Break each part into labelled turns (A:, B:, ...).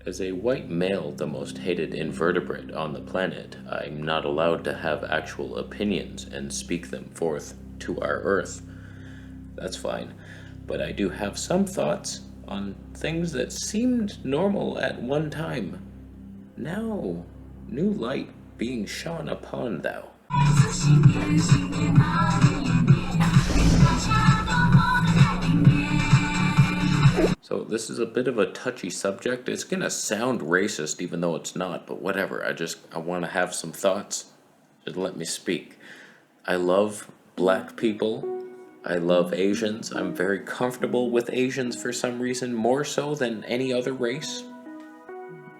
A: As a white male, the most hated invertebrate on the planet, I'm not allowed to have actual opinions and speak them forth to our Earth. That's fine. But I do have some thoughts on things that seemed normal at one time. Now, new light being shone upon thou. So this is a bit of a touchy subject. It's gonna sound racist even though it's not, but whatever. I want to have some thoughts. Just let me speak. I love black people. I love Asians. I'm very comfortable with Asians for some reason, more so than any other race.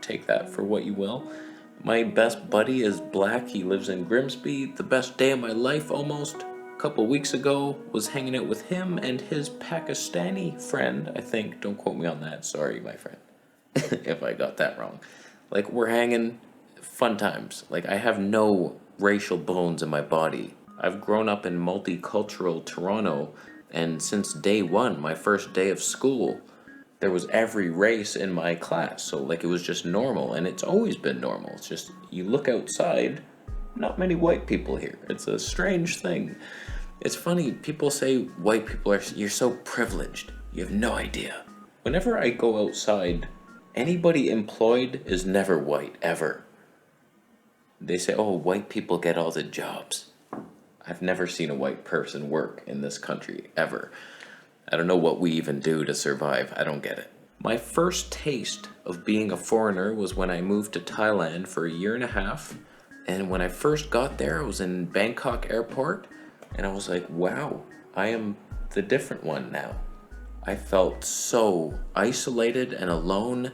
A: Take that for what you will. My best buddy is black. He lives in Grimsby. The best day of my life almost. Couple weeks ago was hanging out with him and his Pakistani friend, I think. Don't quote me on that. Sorry, my friend, if I got that wrong. Like, we're hanging, fun times. Like, I have no racial bones in my body. I've grown up in multicultural Toronto, and since day one, my first day of school, there was every race in my class. So, like, it was just normal, and it's always been normal. It's just, you look outside, not many white people here. It's a strange thing. It's funny, people say white people you're so privileged. You have no idea. Whenever I go outside, anybody employed is never white, ever. They say, oh, white people get all the jobs. I've never seen a white person work in this country, ever. I don't know what we even do to survive. I don't get it. My first taste of being a foreigner was when I moved to Thailand for a year and a half. And when I first got there, I was in Bangkok airport, and I was like, wow, I am the different one now. I felt so isolated and alone,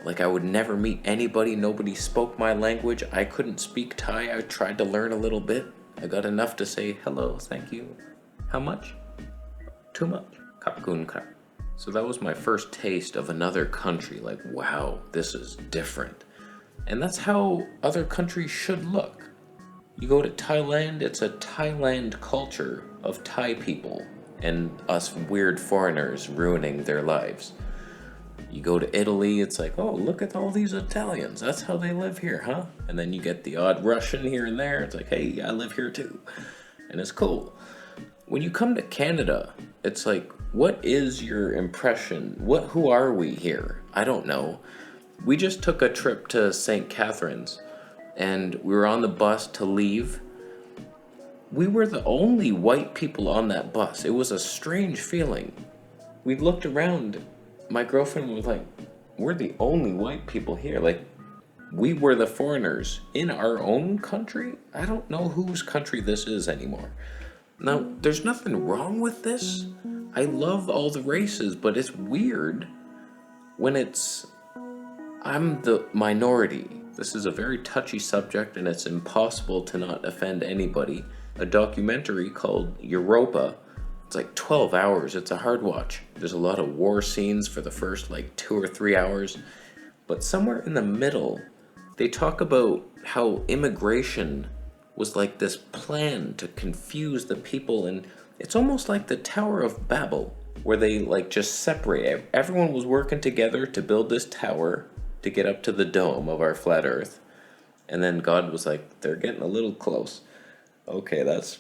A: like I would never meet anybody. Nobody spoke my language. I couldn't speak Thai. I tried to learn a little bit. I got enough to say hello, thank you. How much? Too much. Kap kun kap. So that was my first taste of another country. Like, wow, this is different. And that's how other countries should look. You go to Thailand, it's a Thailand culture of Thai people and us weird foreigners ruining their lives. You go to Italy, it's like, oh, look at all these Italians. That's how they live here, huh? And then you get the odd Russian here and there. It's like, hey, I live here too. And it's cool. When you come to Canada, it's like, what is your impression? Who are we here? I don't know. We just took a trip to St. Catharines, and we were on the bus to leave. We were the only white people on that bus. It was a strange feeling. We looked around. My girlfriend was like, we're the only white people here. Like, we were the foreigners in our own country? I don't know whose country this is anymore. Now, there's nothing wrong with this. I love all the races, but it's weird when I'm the minority. This is a very touchy subject, and it's impossible to not offend anybody. A documentary called Europa. It's like 12 hours. It's a hard watch. There's a lot of war scenes for the first 2 or 3 hours. But somewhere in the middle, they talk about how immigration was like this plan to confuse the people. And it's almost like the Tower of Babel, where they just separate. Everyone was working together to build this tower to get up to the dome of our flat earth. And then God was like, they're getting a little close. Okay, that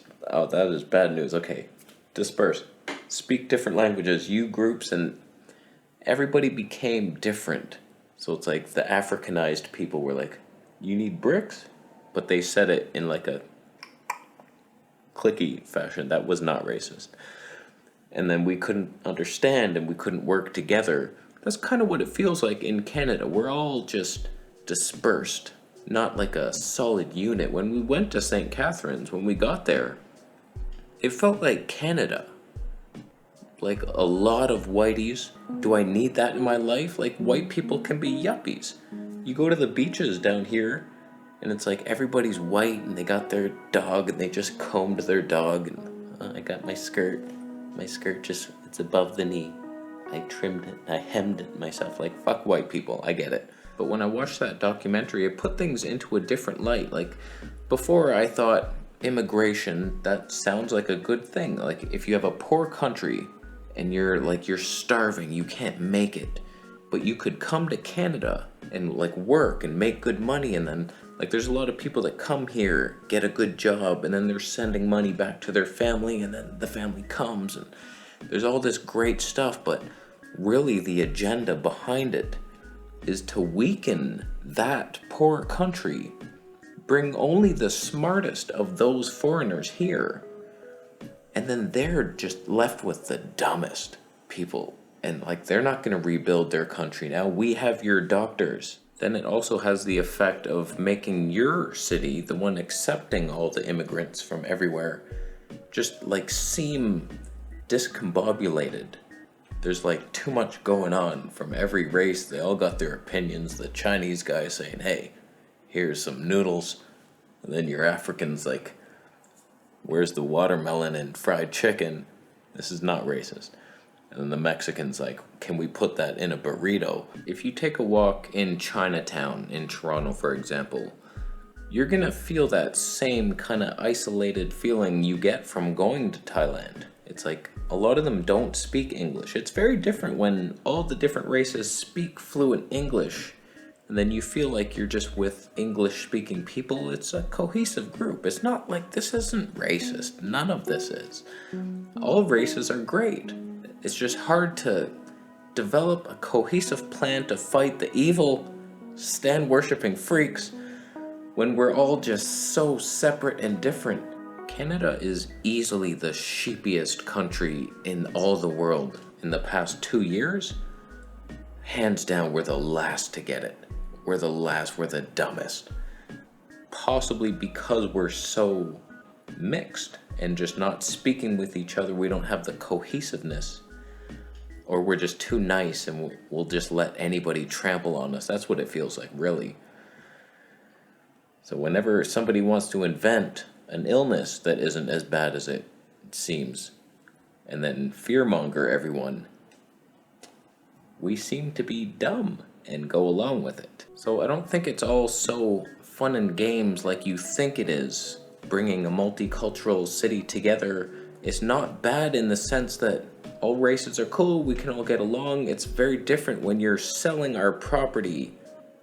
A: is bad news. Okay, disperse. Speak different languages, you groups, and everybody became different. So it's like the Africanized people were like, you need bricks? But they said it in a clicky fashion. That was not racist. And then we couldn't understand and we couldn't work together. That's kind of what it feels like in Canada. We're all just dispersed, not like a solid unit. When we went to St. Catharines, when we got there, it felt like Canada. Like a lot of whiteys. Do I need that in my life? Like, white people can be yuppies. You go to the beaches down here, and it's like everybody's white, and they got their dog, and they just combed their dog, and I got my skirt. My skirt it's above the knee. I trimmed it, I hemmed it myself. Like, fuck white people, I get it. But when I watched that documentary, it put things into a different light. Like, before I thought immigration, that sounds like a good thing. Like, if you have a poor country and you're starving, you can't make it, but you could come to Canada and like work and make good money, and then like there's a lot of people that come here, get a good job, and then they're sending money back to their family, and then the family comes, and there's all this great stuff, but really the agenda behind it is to weaken that poor country, bring only the smartest of those foreigners here, and then they're just left with the dumbest people. And like they're not going to rebuild their country now. We have your doctors. Then it also has the effect of making your city, the one accepting all the immigrants from everywhere, just like seem discombobulated. There's like too much going on from every race. They all got their opinions. The Chinese guy saying, hey, here's some noodles. And then your African's like, where's the watermelon and fried chicken? This is not racist. And then the Mexican's like, can we put that in a burrito? If you take a walk in Chinatown in Toronto, for example, you're gonna feel that same kind of isolated feeling you get from going to Thailand. It's like a lot of them don't speak English. It's very different when all the different races speak fluent English, and then you feel like you're just with English-speaking people. It's a cohesive group. It's not like this isn't racist. None of this is. All races are great. It's just hard to develop a cohesive plan to fight the evil, stand-worshipping freaks when we're all just so separate and different. Canada is easily the sheepiest country in all the world. In the past 2 years, hands down, we're the last to get it. We're the last, we're the dumbest. Possibly because we're so mixed and just not speaking with each other, we don't have the cohesiveness. Or we're just too nice and we'll just let anybody trample on us. That's what it feels like, really. So whenever somebody wants to invent an illness that isn't as bad as it seems, and then fearmonger everyone, we seem to be dumb and go along with it. So I don't think it's all so fun and games like you think it is. Bringing a multicultural city together is not bad in the sense that all races are cool, we can all get along. It's very different when you're selling our property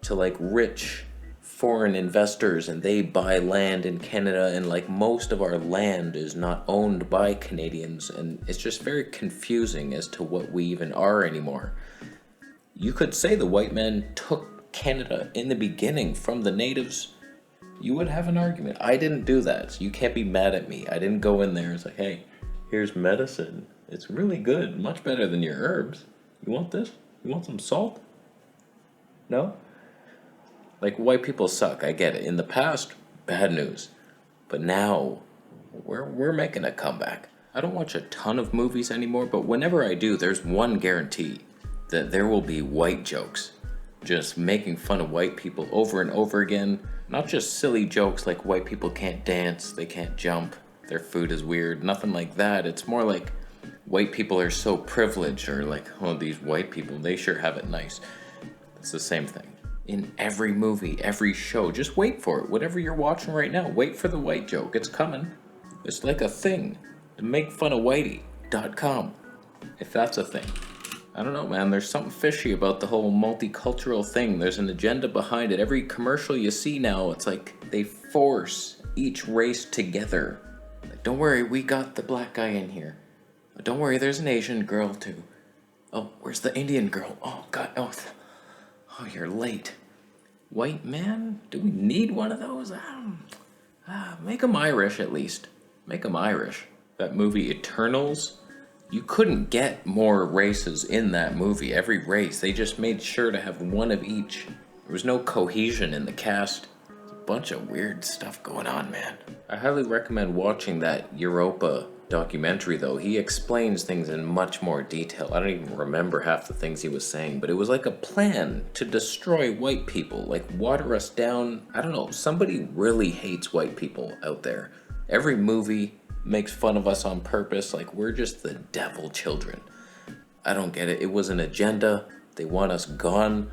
A: to like rich foreign investors and they buy land in Canada, and like most of our land is not owned by Canadians, and it's just very confusing as to what we even are anymore. You could say the white man took Canada in the beginning from the natives. You would have an argument. I didn't do that, so you can't be mad at me. I didn't go in there and say, hey, here's medicine. It's really good, much better than your herbs. You want this? You want some salt? No? Like, white people suck, I get it. In the past, bad news. But now, we're making a comeback. I don't watch a ton of movies anymore, but whenever I do, there's one guarantee, that there will be white jokes. Just making fun of white people over and over again. Not just silly jokes like white people can't dance, they can't jump, their food is weird, nothing like that. It's more like white people are so privileged, or like, oh, these white people, they sure have it nice. It's the same thing. In every movie, every show, just wait for it. Whatever you're watching right now, wait for the white joke. It's coming. It's like a thing. To make fun of whitey.com, if that's a thing. I don't know, man. There's something fishy about the whole multicultural thing. There's an agenda behind it. Every commercial you see now, it's like they force each race together. Like, don't worry, we got the black guy in here. Don't worry, there's an Asian girl too. Oh, where's the Indian girl? Oh, God. Oh, you're late. White man? Do we need one of those? Make them Irish at least. Make them Irish. That movie Eternals, you couldn't get more races in that movie. Every race, they just made sure to have one of each. There was no cohesion in the cast. There's a bunch of weird stuff going on, man. I highly recommend watching that Europa documentary, though. He explains things in much more detail. I don't even remember half the things he was saying, but it was like a plan to destroy white people, like water us down. I don't know, somebody really hates white people out there. Every movie makes fun of us on purpose, like we're just the devil children. I don't get it. It was an agenda. They want us gone,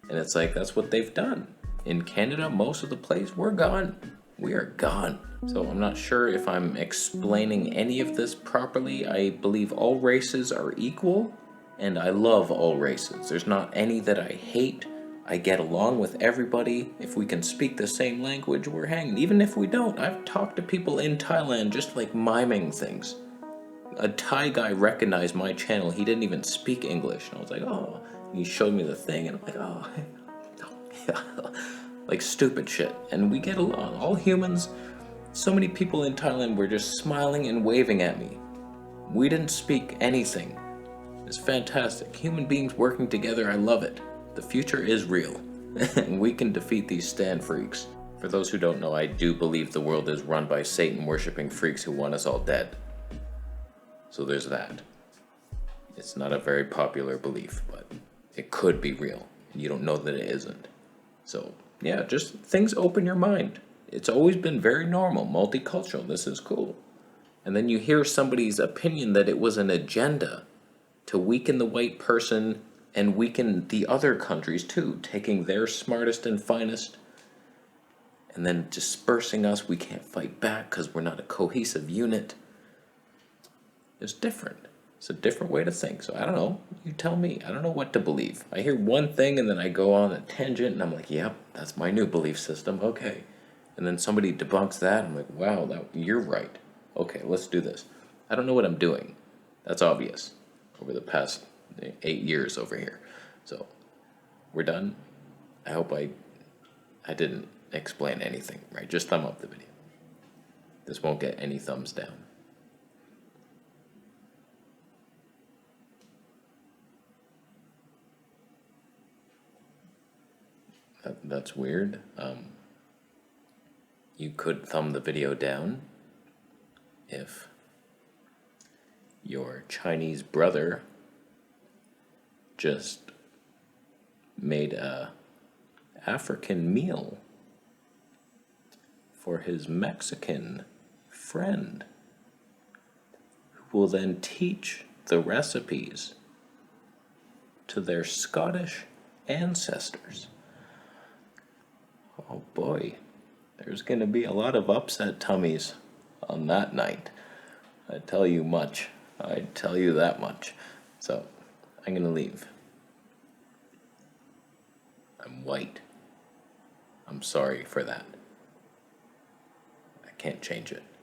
A: and it's like, that's what they've done. In Canada, most of the place, we're gone. We are gone. So I'm not sure if I'm explaining any of this properly. I believe all races are equal and I love all races. There's not any that I hate. I get along with everybody. If we can speak the same language, we're hanging. Even if we don't, I've talked to people in Thailand just like miming things. A Thai guy recognized my channel. He didn't even speak English. And I was like, oh. And he showed me the thing, and I'm like, oh. Yeah. Like stupid shit. And we get along. All humans. So many people in Thailand were just smiling and waving at me. We didn't speak anything. It's fantastic. Human beings working together, I love it. The future is real. And we can defeat these stand freaks. For those who don't know, I do believe the world is run by Satan-worshipping freaks who want us all dead. So there's that. It's not a very popular belief, but it could be real. You don't know that it isn't. So, yeah, just things open your mind. It's always been very normal, multicultural. This is cool. And then you hear somebody's opinion that it was an agenda to weaken the white person and weaken the other countries too, taking their smartest and finest and then dispersing us. We can't fight back because we're not a cohesive unit. It's different. It's a different way to think. So I don't know. You tell me. I don't know what to believe. I hear one thing and then I go on a tangent and I'm like, yep, that's my new belief system. Okay. And then somebody debunks that. I'm like, wow, you're right. Okay, let's do this. I don't know what I'm doing. That's obvious over the past 8 years over here. So we're done. I hope I didn't explain anything, right? Just thumb up the video. This won't get any thumbs down. That's weird. You could thumb the video down if your Chinese brother just made a African meal for his Mexican friend, who will then teach the recipes to their Scottish ancestors. Oh boy, there's going to be a lot of upset tummies on that night. I tell you much. I tell you that much. So, I'm going to leave. I'm white. I'm sorry for that. I can't change it.